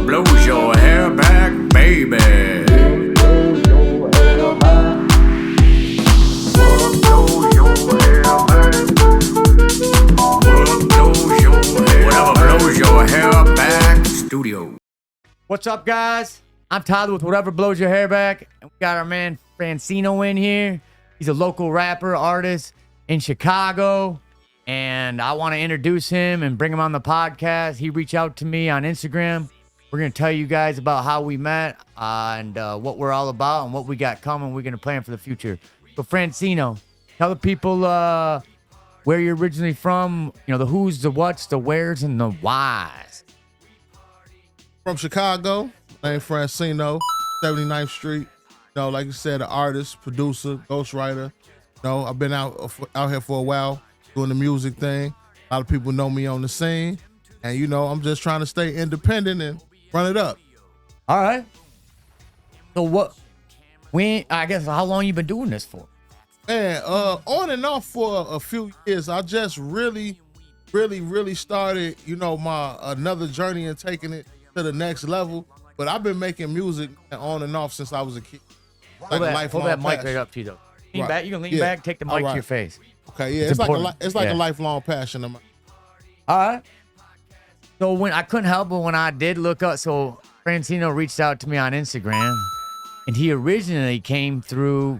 blows your hair back, baby. Whatever blows your hair back, studio. What's up, guys? I'm Tyler with Whatever Blows Your Hair Back, and we got our man Franseno in here. He's a local rapper, artist in Chicago, and I want to introduce him and bring him on the podcast. He reached out to me on Instagram. We're going to tell you guys about how we met and what we're all about and what we got coming. We're going to plan for the future. So, Franseno, tell the people where you're originally from, you know, the who's, the what's, the where's, and the why's. From Chicago, named Franseno, 79th Street. You know, like you said, an artist, producer, ghostwriter. You know, I've been out here for a while doing the music thing. A lot of people know me on the scene. And, you know, I'm just trying to stay independent and run it up. All right. So I guess how long you been doing this for? Man, on and off for a few years. I just really started, you know, my another journey and taking it to the next level. But I've been making music on and off since I was a kid. Hold that mic right up to you, though. Lean back. You can lean back, take the mic to your face. Okay, yeah, it's like a lifelong passion of mine. All right. So when I couldn't help but when I did look up, so Franseno reached out to me on Instagram, and he originally came through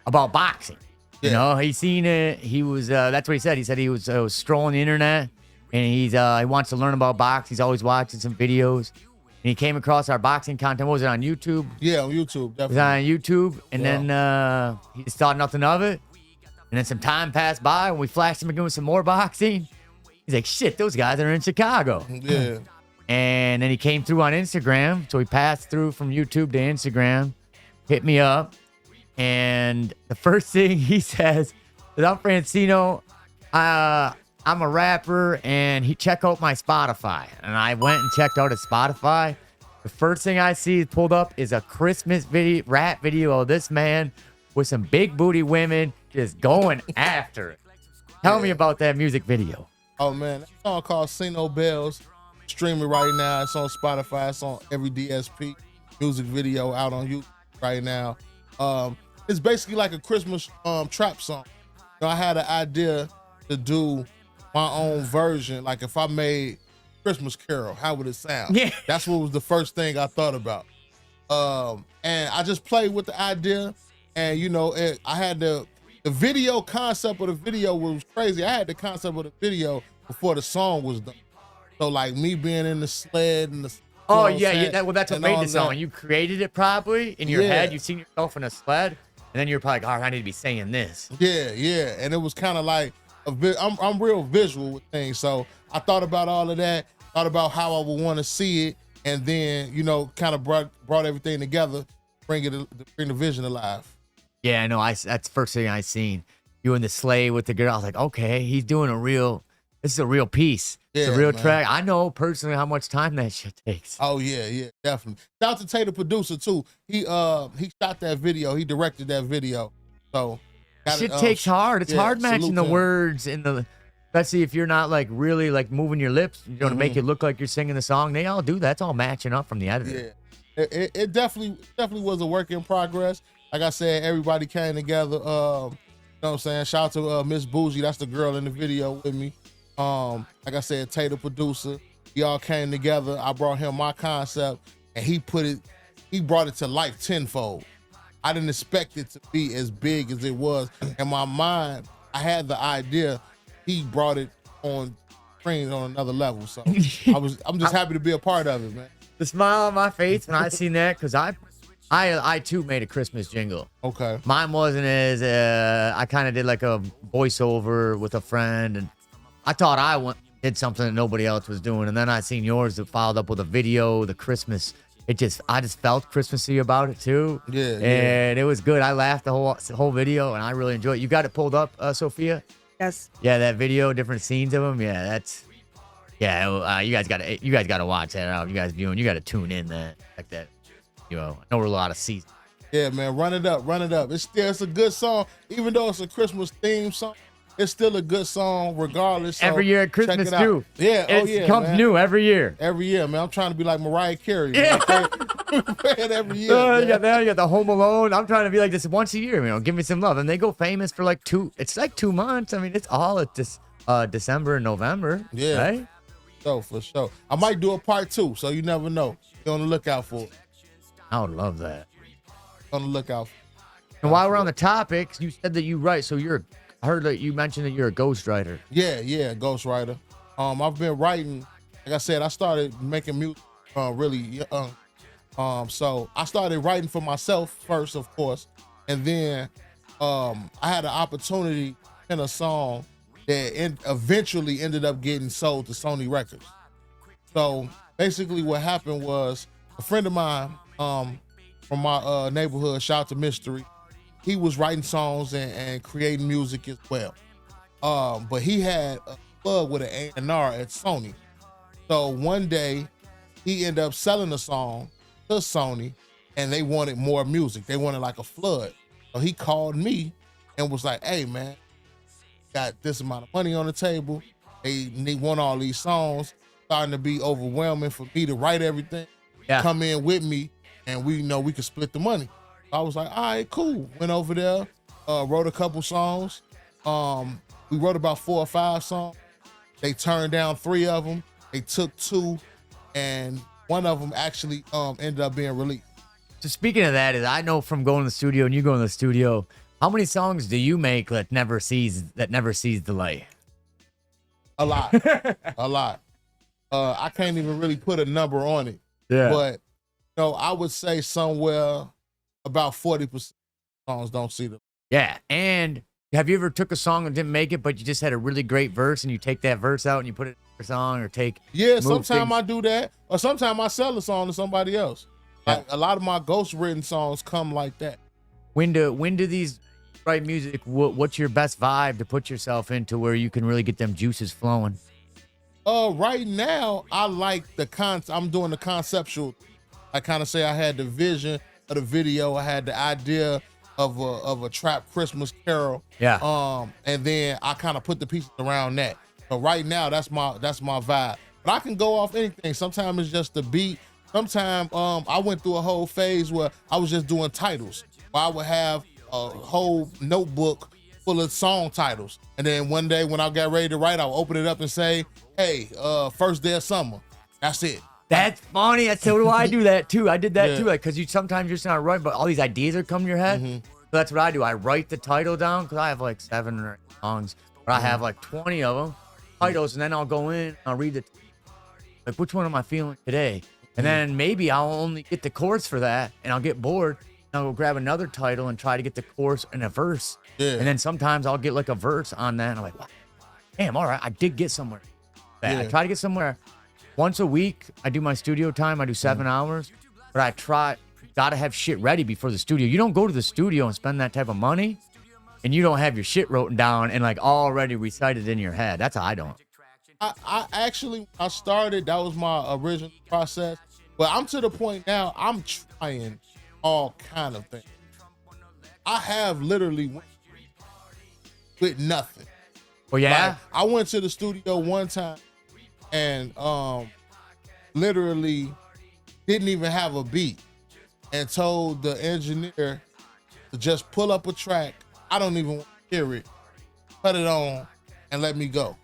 about boxing. You know, he seen it. He was that's what he said. He said he was strolling the internet, and he wants to learn about boxing. He's always watching some videos. And he came across our boxing content. What was it, on YouTube? Yeah, on YouTube, definitely. It was on YouTube, and then he just thought nothing of it. And then some time passed by, and we flashed him again with some more boxing. He's like, shit, those guys are in Chicago. Yeah. And then he came through on Instagram. So he passed through from YouTube to Instagram, hit me up. And the first thing he says is, I'm Franseno. I'm a rapper, and he check out my Spotify. And I went and checked out his Spotify. The first thing I see pulled up is a Christmas rap video of this man with some big booty women just going after it. Tell me about that music video. Oh man, that song called Sino Bells. Streaming right now. It's on Spotify. It's on every DSP. Music video out on YouTube right now. It's basically like a Christmas trap song. You know, I had an idea to do my own version. Like if I made Christmas Carol, how would it sound? Yeah. That's what was the first thing I thought about. And I just played with the idea, and you know, I had the video concept of the video was crazy. I had the concept of the video before the song was done. So like me being in the sled and the that's what made the song. You created it probably in your head. You seen yourself in a sled, and then you're probably like, all right, I need to be saying this. Yeah, and it was kind of like I'm real visual with things, so I thought about all of that, thought about how I would want to see it, and then you know, kind of brought everything together, bring the vision alive. Yeah, I know. That's the first thing I seen. You in the sleigh with the girl. I was like, okay, he's doing this is a real piece. It's a real track. I know personally how much time that shit takes. Oh yeah, definitely. Shout out to Tay, the producer too. He shot that video. He directed that video. So shit takes hard. It's hard matching the words in the, especially if you're not like really like moving your lips, you know, to make it look like you're singing the song. They all do that. It's all matching up from the editor. Yeah, it definitely was a work in progress. Like I said, everybody came together. You know what I'm saying? Shout out to Miss Bougie. That's the girl in the video with me. Like I said, Tay, the producer. We all came together. I brought him my concept, and he brought it to life tenfold. I didn't expect it to be as big as it was. In my mind, I had the idea. He brought it on screen on another level. So I'm just happy to be a part of it, man. The smile on my face when I seen that, because I too made a Christmas jingle. Okay. Mine wasn't as I kind of did like a voiceover with a friend, and I thought I did something that nobody else was doing, and then I seen yours that followed up with a video, the Christmas. I just felt Christmassy about it too. Yeah. And it was good. I laughed the whole video, and I really enjoyed it. You got it pulled up, Sophia? Yes. Yeah, that video, different scenes of them. Yeah, you guys gotta watch that out. You guys viewing, you gotta tune in like that. You know, I know we're a lot of seasons. Yeah, man, run it up. It's a good song, even though it's a Christmas theme song. it's still a good song regardless. So Every year at check Christmas it out. too. Yeah, It comes man. new every year. Every year, man. I'm trying to be like Mariah Carey. Yeah. Man, every year. You got that, you got the Home Alone. I'm trying to be like this once a year, give me some love. And they go famous for like it's like 2 months. I mean, it's all at this December and November. Yeah. Right? So for sure. I might do a part 2, so you never know. Be on the lookout for it. I would love that. On the lookout. And while we're on the topic, you said that you write. So I heard that you mentioned that you're a ghostwriter. Yeah, ghostwriter. I've been writing. Like I said, I started making music really young. So I started writing for myself first, of course, and then I had an opportunity in a song that eventually ended up getting sold to Sony Records. So basically, what happened was a friend of mine from my neighborhood, shout out to Mystery, he was writing songs and creating music as well. But he had a plug with an A&R at Sony. So one day, he ended up selling a song to Sony, and they wanted more music. They wanted like a flood. So he called me and was like, hey, man, got this amount of money on the table. They want all these songs. Starting to be overwhelming for me to write everything. Yeah. Come in with me, and we know we could split the money. I was like, all right, cool. Went over there, wrote a couple songs. We wrote about 4 or 5 songs. They turned down 3 of them. They took 2, and one of them actually ended up being released. So speaking of that, I know from going to the studio and you go in the studio, how many songs do you make that never sees the light? A lot, a lot. I can't even really put a number on it. Yeah. But I would say somewhere about 40% songs don't see the. Yeah. And have you ever took a song and didn't make it, but you just had a really great verse and you take that verse out and you put it in a song or take. Yeah, sometimes I do that. Or sometimes I sell a song to somebody else. Yeah. Like, a lot of my ghost written songs come like that. When do these write music? What's your best vibe to put yourself into where you can really get them juices flowing? Right now, I like I'm doing the conceptual. I kind of say I had the vision of the video. I had the idea of a trap Christmas carol. Yeah. And then I kind of put the pieces around that. But right now, that's my vibe. But I can go off anything. Sometimes it's just the beat. Sometimes I went through a whole phase where I was just doing titles. Where I would have a whole notebook full of song titles. And then one day when I got ready to write, I would open it up and say, hey, first day of summer. That's it. That's funny. So do I do that too. I did that Yeah. too. Like, cause sometimes you're just not writing, but all these ideas are coming to your head. Mm-hmm. So that's what I do. I write the title down because I have like 7 or 8 songs, but I have like 20 of them titles, and then I'll go in, I'll read the like which one am I feeling today, and then maybe I'll only get the chorus for that, and I'll get bored. And I'll go grab another title and try to get the chorus and a verse. Yeah. And then sometimes I'll get like a verse on that, and I'm like, wow, damn, all right, I did get somewhere. I Yeah. try to get somewhere. Once a week, I do my studio time. I do 7 hours, but I gotta have shit ready before the studio. You don't go to the studio and spend that type of money, and you don't have your shit written down and like already recited in your head. That's how I don't. I actually, I started, that was my original process, but I'm to the point now, I'm trying all kind of things. I have literally went with nothing. Well, yeah. Like, I went to the studio one time and literally didn't even have a beat and told the engineer to just pull up a track. I don't even want to hear it. Put it on and let me go.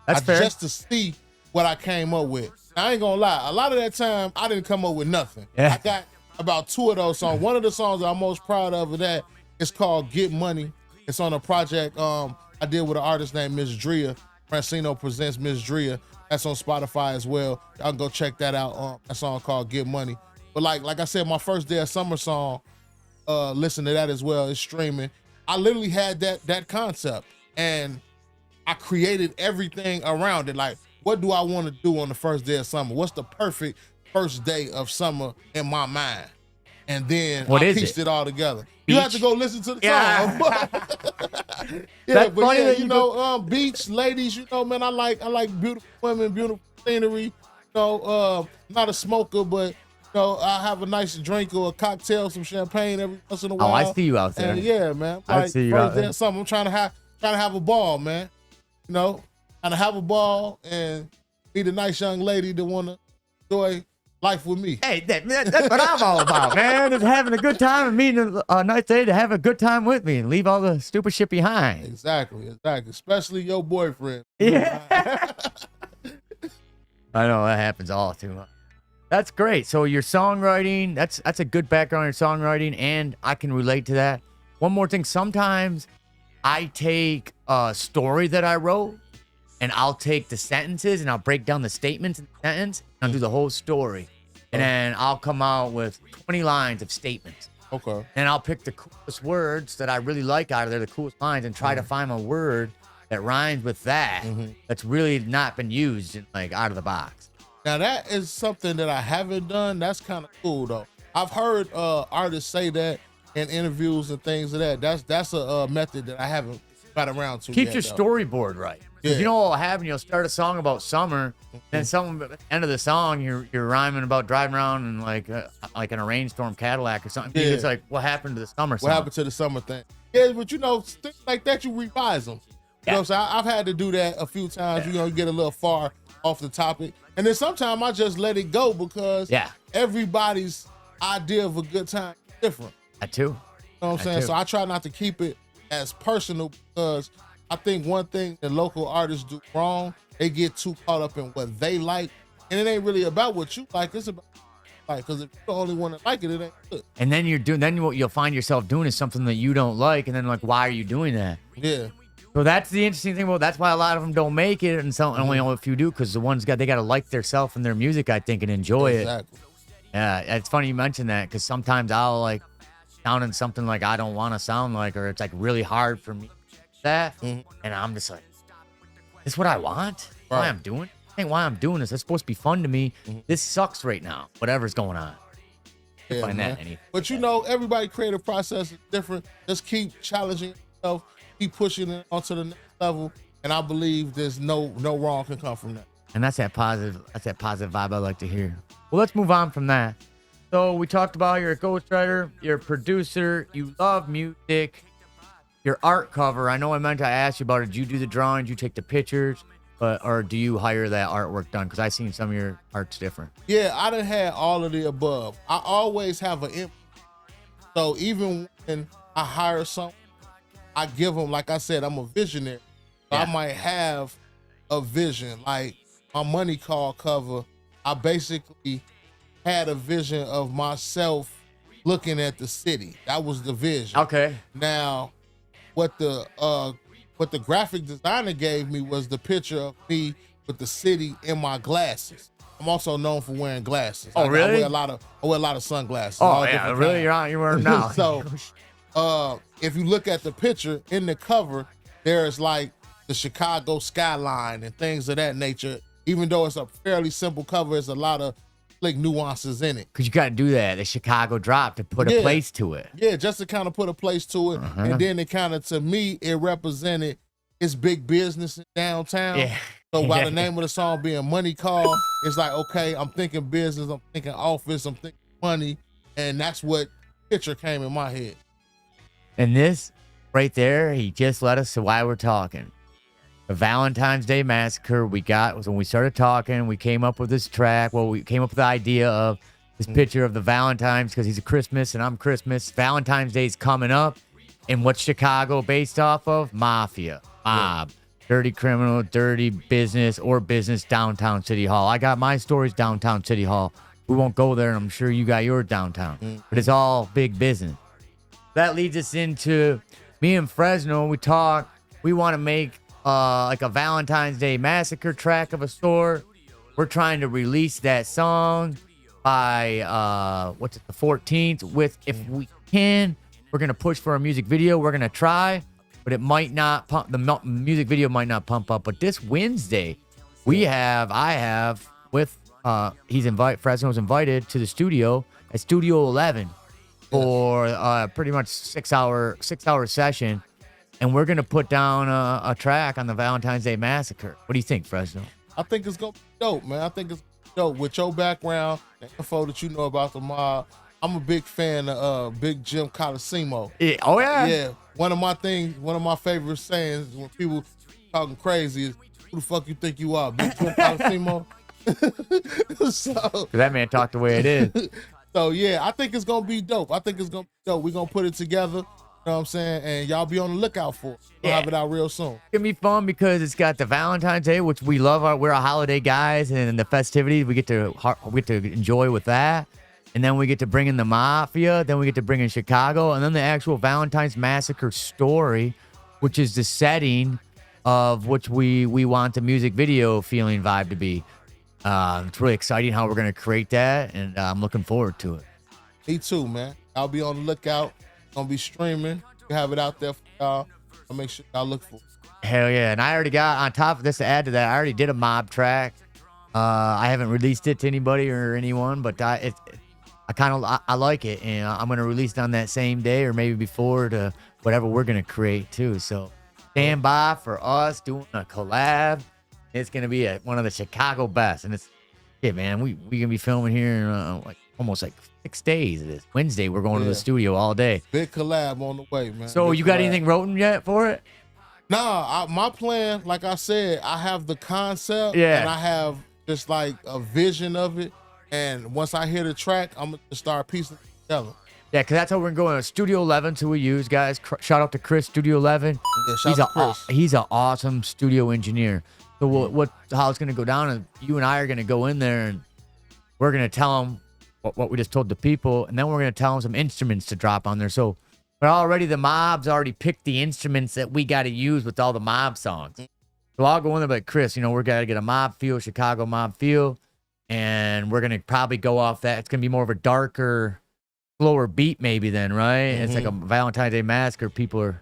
That's fair. Just to see what I came up with. I ain't gonna lie. A lot of that time, I didn't come up with nothing. Yeah. I got about 2 of those songs. One of the songs that I'm most proud of that is called Get Money. It's on a project I did with an artist named Miss Drea. Franseno presents Miss Drea. That's on Spotify as well. Y'all can go check that out. That song called Get Money. But like I said, my first day of summer song, listen to that as well. It's streaming. I literally had that concept, and I created everything around it. Like, what do I want to do on the first day of summer? What's the perfect first day of summer in my mind? And then I pieced it all together. You have to go listen to the song. That's but funny yeah, that you know, beach, ladies, you know, man, I like beautiful women, beautiful scenery. You know, not a smoker, but you know, I have a nice drink or a cocktail, some champagne every once in a while. Oh, I see you out there. And yeah, man. I Like, see you first out day there. of summer, I'm trying to trying to have a ball, man. You know, trying to have a ball and meet a nice young lady that want to enjoy life with me. Hey, that's what I'm all about, man. Is having a good time and meeting a nice lady to have a good time with me and leave all the stupid shit behind. Exactly. Especially your boyfriend. Yeah. I know that happens all too much. That's great. So your songwriting, that's a good background in songwriting, and I can relate to that. One more thing, sometimes I take a story that I wrote and I'll take the sentences and I'll break down the statements in the sentence and I'll do the whole story. And then I'll come out with 20 lines of statements. Okay. And I'll pick the coolest words that I really like out of there, the coolest lines, and try to find a word that rhymes with that that's really not been used in, like, out of the box. Now that is something that I haven't done. That's kind of cool though. I've heard artists say that in interviews and things of that. That's a method that I haven't got around to. Keeps yet, your though. storyboard right. Yeah. You know what will happen? You'll start a song about summer, and at the end of the song, you're rhyming about driving around in like in a rainstorm Cadillac or something. Yeah. It's like, what happened to the summer song? What happened to the summer thing? Yeah, but you know, things like that, you revise them. You know what I'm saying? I've had to do that a few times. You know, you get a little far off the topic. And then sometimes I just let it go because everybody's idea of a good time is different. That too. You know what I'm saying? too. So I try not to keep it as personal because I think one thing that local artists do wrong, they get too caught up in what they like. And it ain't really about what you like. It's about because if you're the only one that like it, it ain't good. And then what you'll find yourself doing is something that you don't like, and then like, why are you doing that? Yeah. So that's the interesting thing about. That's why a lot of them don't make it, and so only know if you do, because the ones they got to like their self and their music, I think, and enjoy it. Yeah, it's funny you mention that because sometimes I'll like sound in something like I don't want to sound like, or it's like really hard for me that, and I'm just like, this is what I want. Why I'm doing? I think why I'm doing this. It's supposed to be fun to me. This sucks right now. Whatever's going on. Yeah, Find man. that anything. But you know, everybody's creative process is different. Just keep challenging yourself, keep pushing it onto the next level, and I believe there's no wrong can come from that. And that's that positive vibe I like to hear. Well, let's move on from that. So we talked about you're a ghostwriter, you're a producer, you love music, your art cover. I know I meant to ask you about it. Did you do the drawings? You take the pictures? Or do you hire that artwork done? Because I've seen some of your art's different. Yeah, I done had all of the above. I always have an input. So even when I hire someone, I give them, like I said, I'm a visionary. So I might have a vision. Like my money call cover, I basically had a vision of myself looking at the city. That was the vision. Okay. Now, what the graphic designer gave me was the picture of me with the city in my glasses. I'm also known for wearing glasses. Oh, really? I wear a lot of sunglasses. Oh, yeah, really? You're wearing now. So, if you look at the picture in the cover, there's like the Chicago skyline and things of that nature. Even though it's a fairly simple cover, there's a lot of like nuances in it. Because you got to do that, the Chicago drop, to put a place to it. Yeah, just to kind of put a place to it. And then it kind of, to me, it represented it's big business in downtown. Yeah. So by the name of the song being Money Call, it's like, okay, I'm thinking business, I'm thinking office, I'm thinking money. And that's what picture came in my head. And this right there, he just let us to why we're talking. The Valentine's Day Massacre we got was when we started talking. We came up with this track. Well, we came up with the idea of this picture of the Valentine's because he's a Christmas and I'm Christmas. Valentine's Day's coming up. And what's Chicago based off of? Mafia, mob, dirty criminal, dirty business, or business downtown City Hall. I got my stories downtown City Hall. We won't go there, and I'm sure you got yours downtown. But it's all big business. That leads us into me and Franseno. We talk. We want to make like a Valentine's Day Massacre track of a sort. We're trying to release that song by the 14th. If we can, we're gonna push for a music video. We're gonna try, but it might not pump. The music video might not pump up. But this Wednesday, I have with Franseno's invited to the studio at Studio 11 for pretty much 6 hour session. And we're going to put down a track on the Valentine's Day Massacre. What do you think, Franseno? I think it's going to be dope, man. I think it's dope. With your background, the info that you know about the mob, I'm a big fan of Big Jim Colosimo. Yeah. Oh, yeah? Yeah. one of my favorite sayings when people talking crazy is, "Who the fuck you think you are, Big Twin Colosimo?" So that man talked the way it is. So yeah, I think it's gonna be dope. We're gonna put it together. You know what I'm saying? And y'all be on the lookout for it. We'll have it out real soon. It's gonna be fun because it's got the Valentine's Day, which we love. We're a holiday guys, and the festivities we get to enjoy with that. And then we get to bring in the Mafia. Then we get to bring in Chicago, and then the actual Valentine's Massacre story, which is the setting of which we want the music video feeling vibe to be. It's really exciting how we're gonna create that, and I'm looking forward to it. Me too, man. I'll be on the lookout. Gonna be streaming. We have it out there for y'all. I'll make sure y'all look for it. Hell yeah. And I already got, on top of this, to add to that, I already did a mob track. I haven't released it to anybody or anyone, but I like it, and I'm gonna release it on that same day or maybe before to whatever we're gonna create too. So stand by for us doing a collab. It's gonna be one of the Chicago best, and man, we gonna be filming here in almost 6 days. It is Wednesday. We're going to the studio all day. Big collab on the way, man. So Big you got collab. anything written yet for it? Nah, my plan, like I said, I have the concept, Yeah. and I have just like a vision of it. And once I hear the track, I'm gonna start piecing it together. Yeah, because that's how we're going. Studio 11 who we use, guys. Shout out to Chris, Studio 11. Yeah, shout out to Chris. He's an awesome studio engineer. So how it's going to go down is you and I are going to go in there, and we're going to tell them what we just told the people, and then we're going to tell them some instruments to drop on there. So, but already the mobs already picked the instruments that we got to use with all the mob songs. So I'll go in there, but Chris, we're going to get a mob feel, Chicago mob feel, and we're going to probably go off that. It's going to be more of a darker, slower beat maybe then, right? It's like a Valentine's Day massacre. People are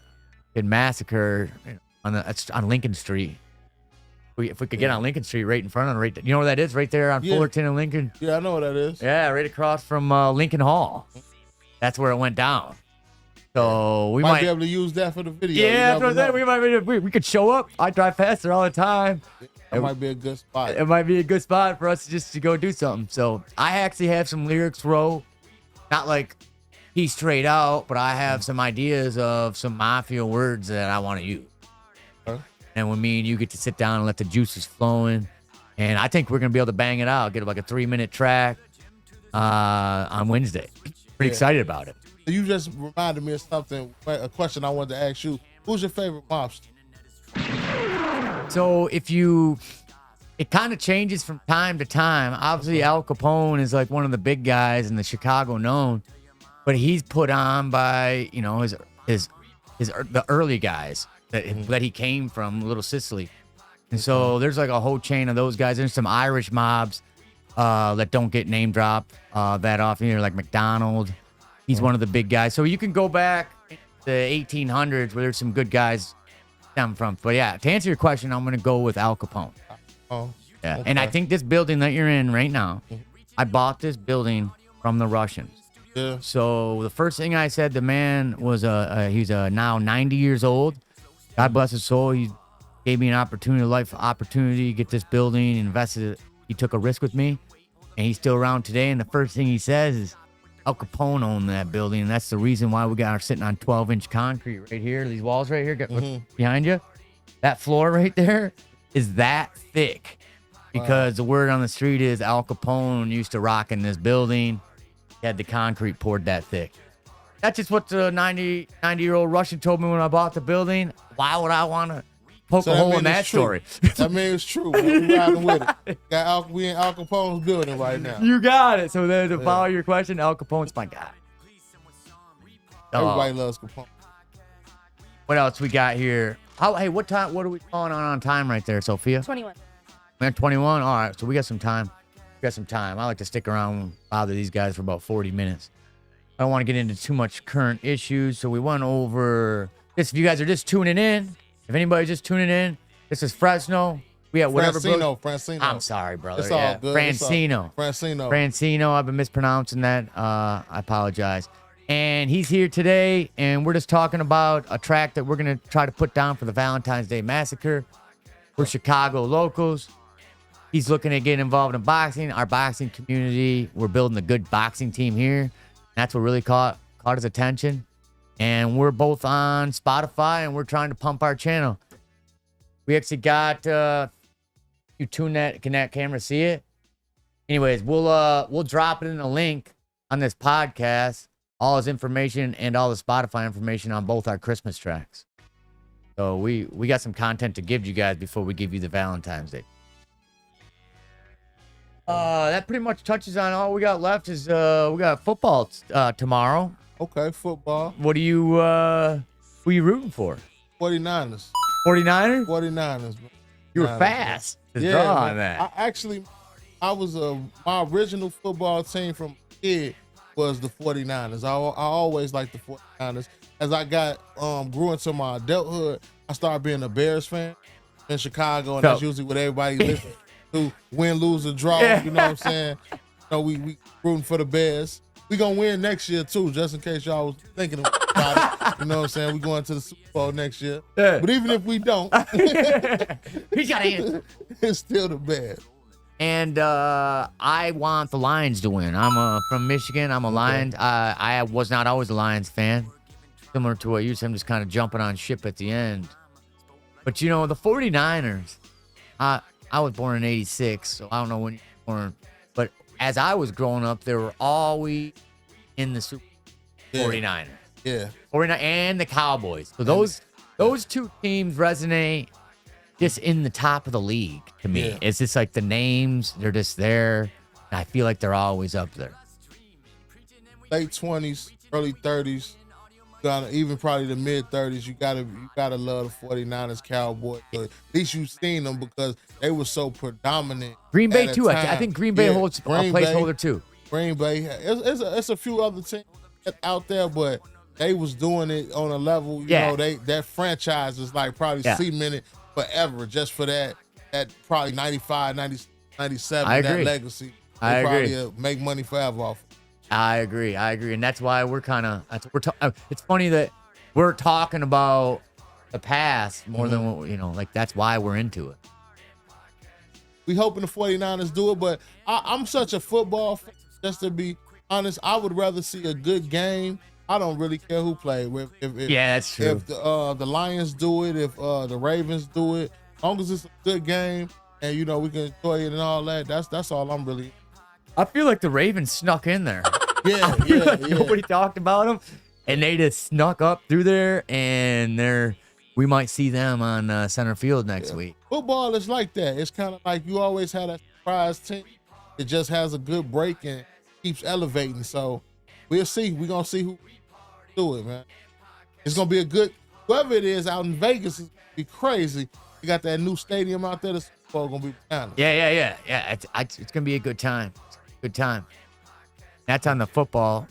getting massacred on Lincoln Street. If we could get on Lincoln Street right in front of you know where that is? Right there on Fullerton and Lincoln? Yeah, I know what that is. Yeah, right across from Lincoln Hall. That's where it went down. So we might be able to use that for the video. Yeah, that's what I'm saying. We could show up. I drive past there all the time. That might be a good spot. It might be a good spot for us just to go do something. So I actually have some lyrics wrote. Not like he's straight out, but I have some ideas of some Mafia words that I want to use. And when me and you get to sit down and let the juices flowing, and I think we're gonna be able to bang it out, get like a 3-minute track on Wednesday. Pretty excited about it. You just reminded me of something, a question I wanted to ask you. Who's your favorite mobster? So it kind of changes from time to time. Obviously, Al Capone is like one of the big guys in the Chicago known, but he's put on by the early guys that he came from, Little Sicily. And so there's like a whole chain of those guys. There's some Irish mobs that don't get name dropped that often, like McDonald. He's one of the big guys. So you can go back to the 1800s where there's some good guys stem from. But yeah, to answer your question, I'm going to go with Al Capone. Oh, yeah. okay. And I think this building that you're in right now, I bought this building from the Russians. Yeah. So the first thing I said, the man was he's now 90 years old. God bless his soul. He gave me an opportunity to get this building, invested it. He took a risk with me, and he's still around today. And the first thing he says is Al Capone owned that building, and that's the reason why we got sitting on 12-inch concrete right here. These walls right here, behind you, that floor right there is that thick because the word on the street is Al Capone used to rock in this building. He had the concrete poured that thick. That's just what the 90-year-old Russian told me when I bought the building. Why would I want to poke a hole in that story? That means it's true. We riding with it. We in Al Capone's building right now. You got it. So then to follow your question, Al Capone's my guy. Everybody loves Capone. What else we got here? Hey, what time? What are we calling on time right there, Sophia? 21. We're at 21? All right, so we got some time. I like to stick around and bother these guys for about 40 minutes. I don't want to get into too much current issues, so we went over this. If you guys are just tuning in, if anybody's just tuning in, this is Franseno. We have whatever. Franseno. I'm sorry, brother. It's all good. Franseno. I've been mispronouncing that. I apologize. And he's here today, and we're just talking about a track that we're going to try to put down for the Valentine's Day Massacre. We're Chicago locals. He's looking at getting involved in boxing, our boxing community. We're building a good boxing team here. That's what really caught his attention. And we're both on Spotify, and we're trying to pump our channel. We actually got you tune that, can that camera see it? Anyways, we'll drop it in a link on this podcast, all his information and all the Spotify information on both our Christmas tracks. So we got some content to give you guys before we give you the Valentine's Day. That pretty much touches on all we got left is we got football tomorrow. Okay, football. What are you who are you rooting for? 49ers. 49ers? 49ers, man. You were 49ers, fast to man. draw Man. on that. I was my original football team from kid was the 49ers. I always liked the 49ers. As I got grew into my adulthood, I started being a Bears fan in Chicago, and that's usually what everybody listens to. Win, lose, or draw. Yeah. You know what I'm saying? We rooting for the Bears. We gonna win next year too, just in case y'all was thinking about it. You know what I'm saying? We going to the Super Bowl next year. Yeah. But even if we don't, He's got an answer. it's still the Bears. And I want the Lions to win. I'm from Michigan. I'm a Lions. I was not always a Lions fan. Similar to what you said, I'm just kind of jumping on ship at the end. But, you know, the 49ers, I was born in 86, so I don't know when you were born. But as I was growing up, they were always in the Super 49ers. Yeah. 49 and the Cowboys. So those two teams resonate just in the top of the league to me. Yeah. It's just like the names, they're just there. And I feel like they're always up there. Late 20s, early 30s, even probably the mid 30s, you gotta love the 49ers, Cowboys. But at least you've seen them because they were so predominant. Green Bay at a too. I time. think Green Bay holds a placeholder too. Green Bay. It's a few other teams out there, but they was doing it on a level. You know, that franchise is like probably cemented forever just for that probably 95, 97, that legacy. I agree. Probably make money forever off. I agree. And that's why we're kind of, it's funny that we're talking about the past more than what, like that's why we're into it. We hoping the 49ers do it, but I'm such a football fan, just to be honest. I would rather see a good game. I don't really care who played. That's true. If the Lions do it, if the Ravens do it, as long as it's a good game and we can enjoy it and all that, that's all I'm really. I feel like the Ravens snuck in there. Yeah. Nobody talked about them, and they just snuck up through there, and we might see them on center field next week. Football is like that. It's kind of like you always had a surprise team. It just has a good break and keeps elevating. So we'll see. We're going to see who do it, man. It's going to be a good, whoever it is out in Vegas, is going to be crazy. You got that new stadium out there. The Super Bowl going to be behind us. Yeah. It's going to be a good time. Good time. That's on the football.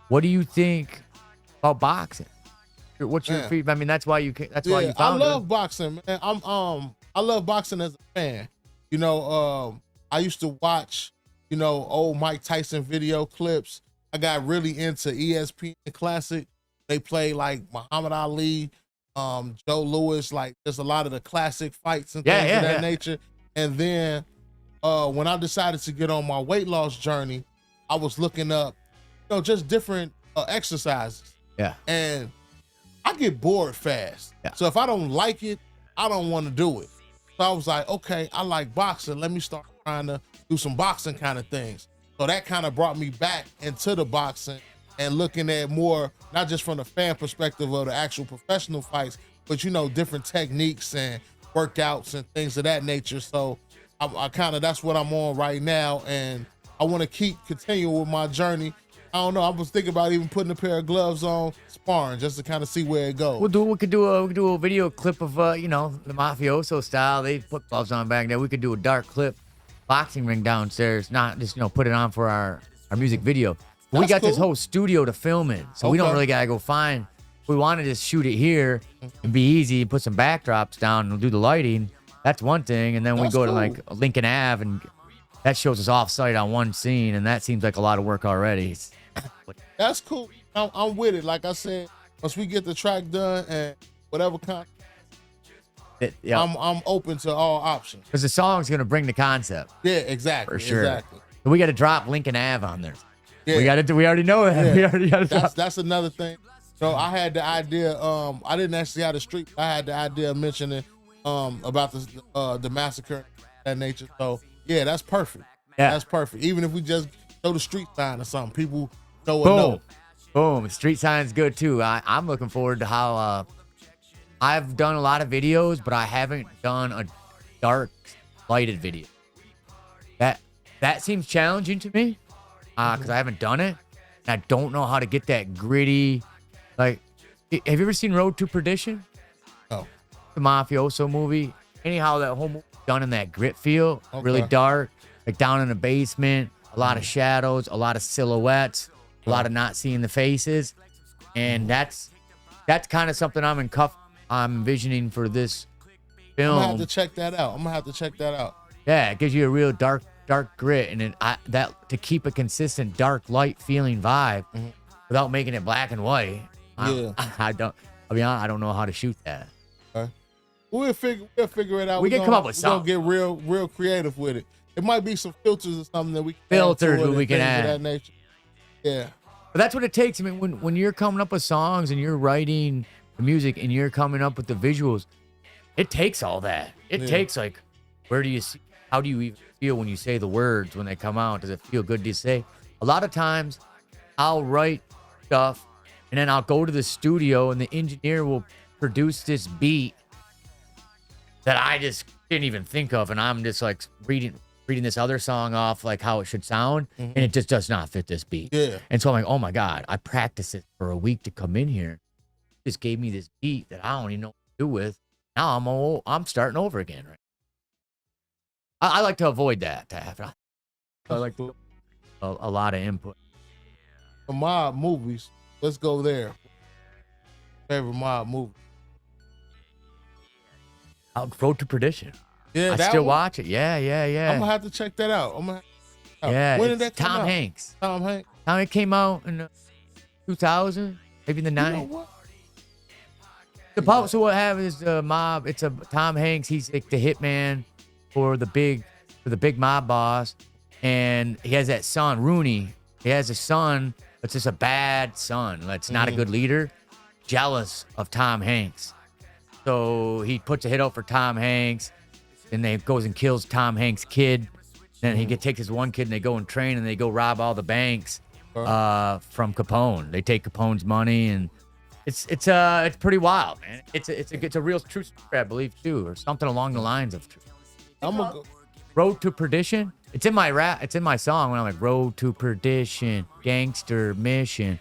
What do you think about boxing? What's your feedback? I mean, that's why you found it. I love boxing, man. I love boxing as a fan. I used to watch, old Mike Tyson video clips. I got really into ESPN Classic. They play like Muhammad Ali, Joe Louis, like just a lot of the classic fights and things of that nature. And then when I decided to get on my weight loss journey, I was looking up, just different exercises. Yeah. And I get bored fast. Yeah. So if I don't like it, I don't want to do it. So I was like, okay, I like boxing. Let me start trying to do some boxing kind of things. So that kind of brought me back into the boxing and looking at more, not just from the fan perspective of the actual professional fights, but, different techniques and workouts and things of that nature. So I kind of, that's what I'm on right now. And I want to continue with my journey. I don't know. I was thinking about even putting a pair of gloves on, sparring, just to kind of see where it goes. We could do a video clip of the mafioso style. They put gloves on back there. We could do a dark clip boxing ring downstairs, not just put it on for our music video. But we got this whole studio to film in, so we don't really gotta go find. We want to just shoot it here and be easy, put some backdrops down and do the lighting. That's one thing, and then we go to like Lincoln Ave, and that shows us off site on one scene, and that seems like a lot of work already. That's cool. I'm with it. Like I said, once we get the track done and whatever kind, I'm open to all options. Because the song's gonna bring the concept. Yeah, exactly. For sure. Exactly. So we got to drop Lincoln Ave on there. Yeah. We already know that. Yeah. We already got to drop. That's another thing. So I had the idea. I didn't actually have the street. I had the idea of mentioning about the massacre, that nature. So yeah, that's perfect. Yeah. That's perfect. Even if we just show the street sign or something, people know what Boom. know. Boom. Street sign's good too. I'm looking forward to how I've done a lot of videos, but I haven't done a dark lighted video. That seems challenging to me because I haven't done it. And I don't know how to get that gritty. Like, have you ever seen Road to Perdition? Oh, The mafioso movie. Anyhow, that whole movie done in that grit feel, really Okay. dark, like down in the basement, a lot of shadows, a lot of silhouettes, a lot of not seeing the faces, and that's kind of something I'm envisioning for this I'm gonna have film. to check that out. Yeah, it gives you a real dark grit, and that to keep a consistent dark light feeling vibe without making it black and white. Yeah. I don't know how to shoot that. Okay. We'll figure it out. We can come up with We're gonna something. get real creative with it. It might be some filters or something that we can Filters add to it we and can things of add. that nature. Yeah. But that's what it takes. I mean, when you're coming up with songs and you're writing the music and you're coming up with the visuals, it takes all that. It takes like, where do you see? How do you even feel when you say the words when they come out? Does it feel good to say? A lot of times, I'll write stuff and then I'll go to the studio and the engineer will produce this beat that I just didn't even think of, and I'm just like reading this other song off like how it should sound, and it just does not fit this beat. Yeah. And so I'm like, oh my God, I practiced it for a week to come in here. Just gave me this beat that I don't even know what to do with. Now I'm starting over again. Right? I like to avoid that to happen. I like a lot of input. The mob movies. Let's go there. Favorite mob movie. Road to Perdition. Yeah, I that still one? watch it. Yeah. I'm gonna have to check that out. Yeah, When did it's that come Tom out? Hanks. Tom Hanks. Now it came out in 2000, maybe in the You know 90s. what? So what happens is the mob. It's a Tom Hanks. He's like the hitman for the big mob boss, and he has that son Rooney. He has a son that's just a bad son. That's not a good leader. Jealous of Tom Hanks, so he puts a hit out for Tom Hanks, and then goes and kills Tom Hanks' kid. Then he takes his one kid and they go and train and they go rob all the banks from Capone. They take Capone's money and it's pretty wild, man. It's a real true story, I believe, too, or something along the lines of true. I'm gonna go. Road to Perdition. It's in my rap. It's in my song when I'm like Road to Perdition, Gangster Mission.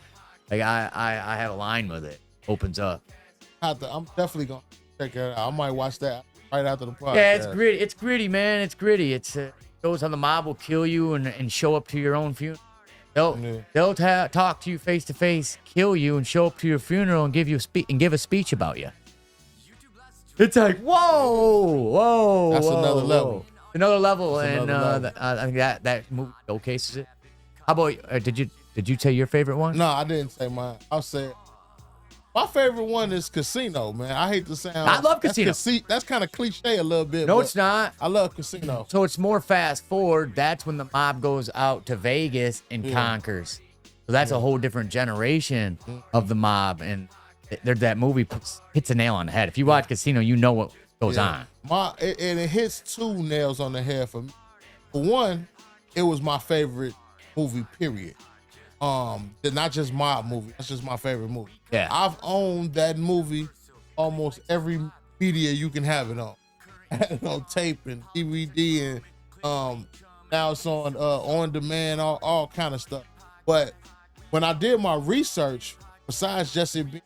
Like I have a line with it. Opens up. I'm definitely gonna check it out. I might watch that right after the podcast. Yeah, it's gritty. It's gritty, man. It's gritty. It's shows how the mob will kill you and show up to your own funeral. They'll talk to you face to face, kill you, and show up to your funeral and give a speech about you. It's like whoa. That's another level. Another level, That's and another level. I think that movie showcases it. How about did you say your favorite one? No, I didn't say mine. I'll say it. My favorite one is Casino, man. I hate to sound. I love Casino. That's kind of cliche a little bit. No, but it's not. I love Casino. So it's more fast forward. That's when the mob goes out to Vegas and conquers. So that's a whole different generation of the mob. And that movie hits a nail on the head. If you watch Casino, you know what goes on. It hits two nails on the head for me. For one, it was my favorite movie, period. Not just mob movie. That's just my favorite movie. Yeah. I've owned that movie almost every media you can have it on. On tape and DVD and now it's on demand, all kind of stuff. But when I did my research, besides just it being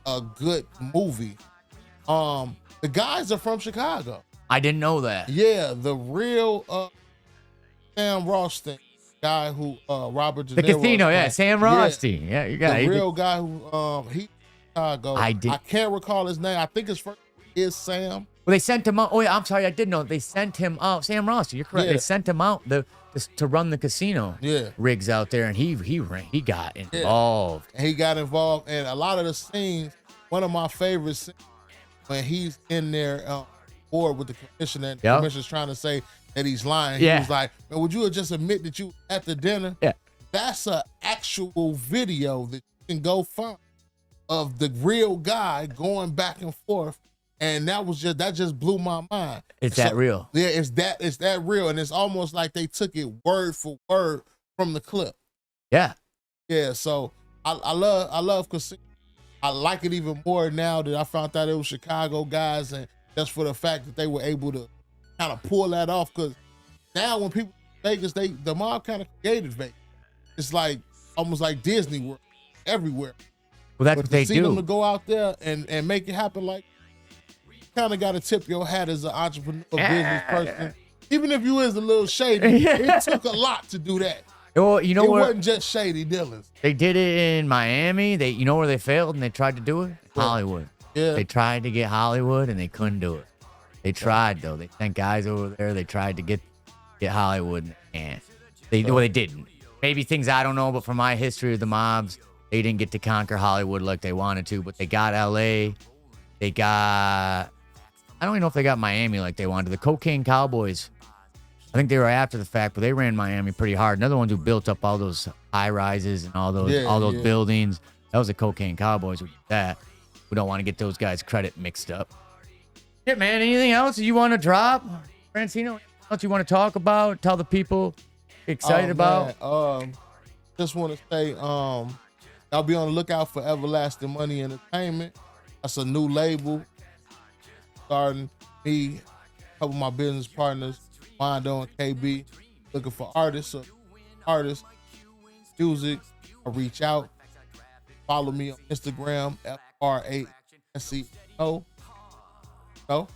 a good movie, the guys are from Chicago. I didn't know that. Yeah, the real Sam Rothstein guy who Robert De The Niro Casino, playing. yeah, Sam Rothstein. Yeah, you got The it. real guy who he Chicago. I can't recall his name. I think his first is Sam. Well, they sent him out. Oh, yeah, I'm sorry. I did know. They sent him out. Sam Rothstein, you're correct. Yeah. They sent him out to run the casino Yeah. rigs out there, and he got involved. And he got involved, and a lot of the scenes. One of my favorite scenes when he's in there board with the commissioner, and the commissioner's trying to say that he's lying. Yeah. He was like, "Man, would you just admit that you at the dinner?" Yeah. That's an actual video that you can go find. of the real guy going back and forth. And that just blew my mind. It's that real. Yeah, it's that real. And it's almost like they took it word for word from the clip. Yeah. Yeah, so I love Casino. I like it even more now that I found out it was Chicago guys, and just for the fact that they were able to kind of pull that off. Because now when people Vegas, the mob kind of created Vegas. It's like almost like Disney World everywhere. Well, that's but what they see do. them to go out there and make it happen, like, you kind of got to tip your hat as an entrepreneur, business person. Even if you is a little shady, it took a lot to do that. Well, you know it what? wasn't just shady dealings. They did it in Miami. You know where they failed and they tried to do it? Hollywood. Yeah. They tried to get Hollywood and they couldn't do it. They tried though. They sent guys over there. They tried to get Hollywood and they didn't. Maybe things I don't know, but from my history of the mobs, they didn't get to conquer Hollywood like they wanted to. But they got LA. They got, I don't even know if they got Miami like they wanted. The Cocaine Cowboys, I think they were after the fact, but they ran Miami pretty hard. Another one who built up all those high rises and all those buildings. That was the Cocaine Cowboys who did that. We don't want to get those guys' credit mixed up. Yeah, man. Anything else you want to drop, Franseno? Anything else you want to talk about? Tell the people excited about? Just want to say, I'll be on the lookout for Everlasting Money Entertainment. That's a new label. Starting me, a couple of my business partners, Mondo and KB, looking for artists, music. I'll reach out. Follow me on Instagram, FRANCENO. No?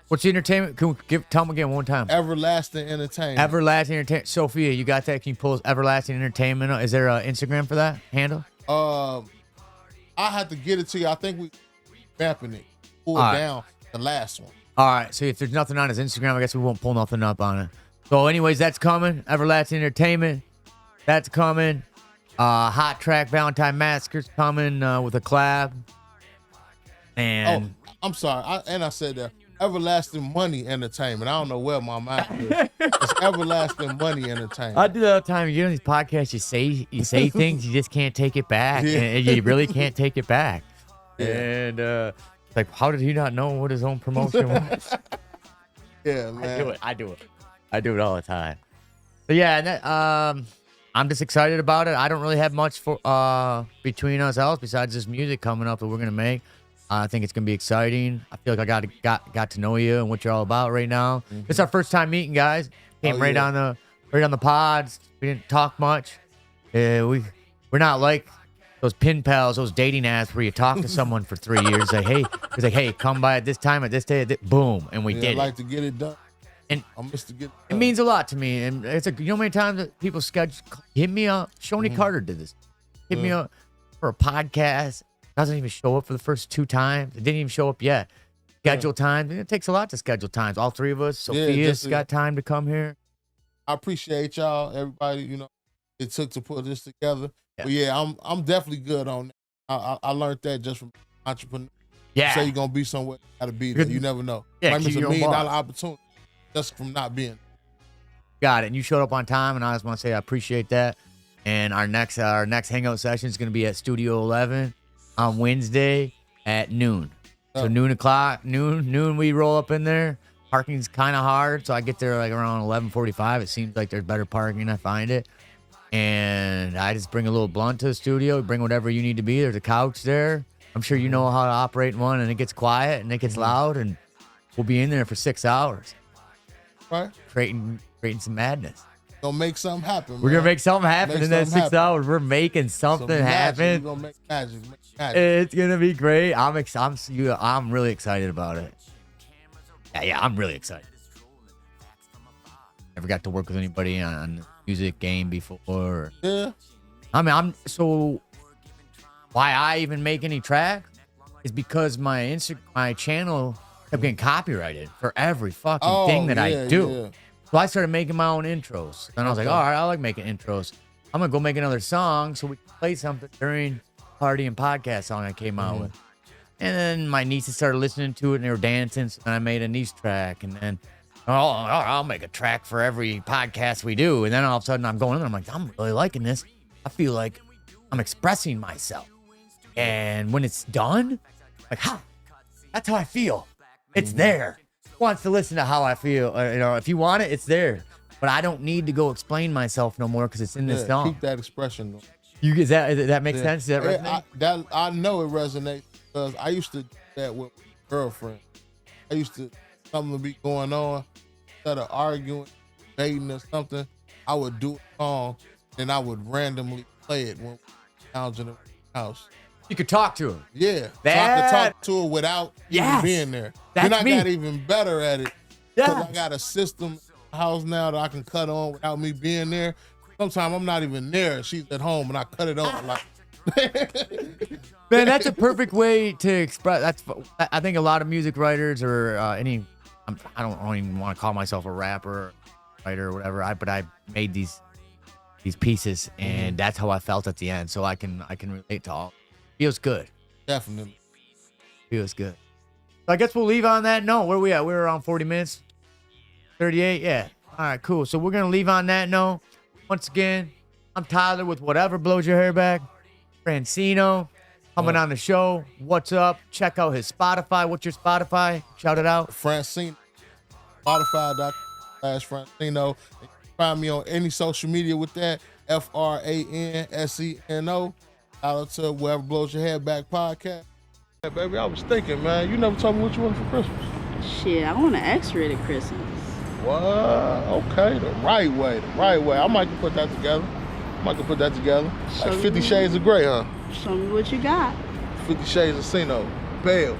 What's the entertainment? Tell them again one time. Everlasting Entertainment. Everlasting Entertainment. Sophia, you got that? Can you pull Everlasting Entertainment? Is there an Instagram for that handle? I have to get it to you. I think we mapping it. Pull down the last one. All right. So if there's nothing on his Instagram, I guess we won't pull nothing up on it. So anyways, that's coming. Everlasting Entertainment. That's coming. Hot Track Valentine Massacre's coming with a collab. And I'm sorry. I said that. Everlasting Money Entertainment. I don't know where my mind is. It's Everlasting Money Entertainment. I do that all the time. You know, these podcasts, you say things, you just can't take it back. Yeah. And you really can't take it back. Yeah. And like, how did he not know what his own promotion was? Yeah, man. I do it all the time. But yeah, and that, I'm just excited about it. I don't really have much for between us else besides this music coming up that we're gonna make. I think it's gonna be exciting. I feel like I got to know you and what you're all about right now. Mm-hmm. It's our first time meeting, guys. Came right on the pods. We didn't talk much. We're not like those pen pals, those dating apps where you talk to someone for 3 years. It's like, hey, come by at this time, at this day, boom, and we did I like it. to get it done. And I miss to get it done. It means a lot to me. And it's like, you know how many times that people hit me up? Shoney Carter did this. Hit me up for a podcast. Doesn't even show up for the first 2 times. It didn't even show up yet. Schedule time. It takes a lot to schedule times. All 3 of us. Sophia's got time to come here. I appreciate y'all, everybody. You know, it took to put this together. Yeah. But yeah, I'm definitely good on that. I learned that just from entrepreneur. Yeah. Say you're gonna be somewhere, you gotta be there. You never know. Yeah, might miss $1 million opportunity just from not being. Got it. And you showed up on time, and I just want to say I appreciate that. And our next hangout session is gonna be at Studio 11 on Wednesday at noon. So noon we roll up in there. Parking's kind of hard, so I get there like around 11:45. It seems like there's better parking. I find it. And I just bring a little blunt to the studio, bring whatever you need to be. There's a couch there. I'm sure you know how to operate one, and it gets quiet and it gets loud, and we'll be in there for 6 hours. Right. Creating some madness. Gonna make something happen, man. We're gonna make something happen in that 6 hours. We're making something happen. We're gonna make magic. It's gonna be great. I'm really excited about it. Yeah, I'm really excited. Never got to work with anybody on the music game before. Yeah. I mean, why I even make any tracks is because my channel kept getting copyrighted for every fucking thing that I do. Yeah. So I started making my own intros. And I was like, all right, I like making intros. I'm going to go make another song so we can play something during party and podcast song I came out with. And then my nieces started listening to it and they were dancing. So then I made a niece track. And then, I'll make a track for every podcast we do. And then all of a sudden I'm going in there. I'm like, I'm really liking this. I feel like I'm expressing myself. And when it's done, like, ha, that's how I feel. It's there. Who wants to listen to how I feel? You know, if you want it, it's there. But I don't need to go explain myself no more because it's in this song. Keep that expression. You does that make sense? Does that resonate? I know it resonates because I used to do that with my girlfriend. I used to, something would be going on, instead of arguing, debating or something, I would do a song and I would randomly play it when we were lounging in the house. You could talk to her. Yeah. So I could talk to her without even being there. Then I got even better at it. Because I got a system in the house now that I can cut on without me being there. Sometimes I'm not even there. She's at home and I cut it on like. Man, that's a perfect way to express. I think a lot of music writers or I don't even want to call myself a rapper, or writer, or whatever. But I made these pieces, and that's how I felt at the end. So I can relate to all. Feels good. Definitely. Feels good. So I guess we'll leave on that note. Where are we at? We're around 40 minutes. 38. Yeah. All right. Cool. So we're gonna leave on that note. Once again, I'm Tyler with Whatever Blows Your Hair Back. Franseno coming on the show. What's up? Check out his Spotify. What's your Spotify? Shout it out. Franseno. Spotify.com/Franseno. Find me on any social media with that. FRANSENO. Shout out to Whatever Blows Your Hair Back podcast. Yeah, baby, I was thinking, man. You never told me what you wanted for Christmas. Shit, I want an X-rated Christmas. What? Okay, the right way. I might can put that together. Like 50 Shades of Grey, huh? Show me what you got. 50 Shades of Cino. Bell.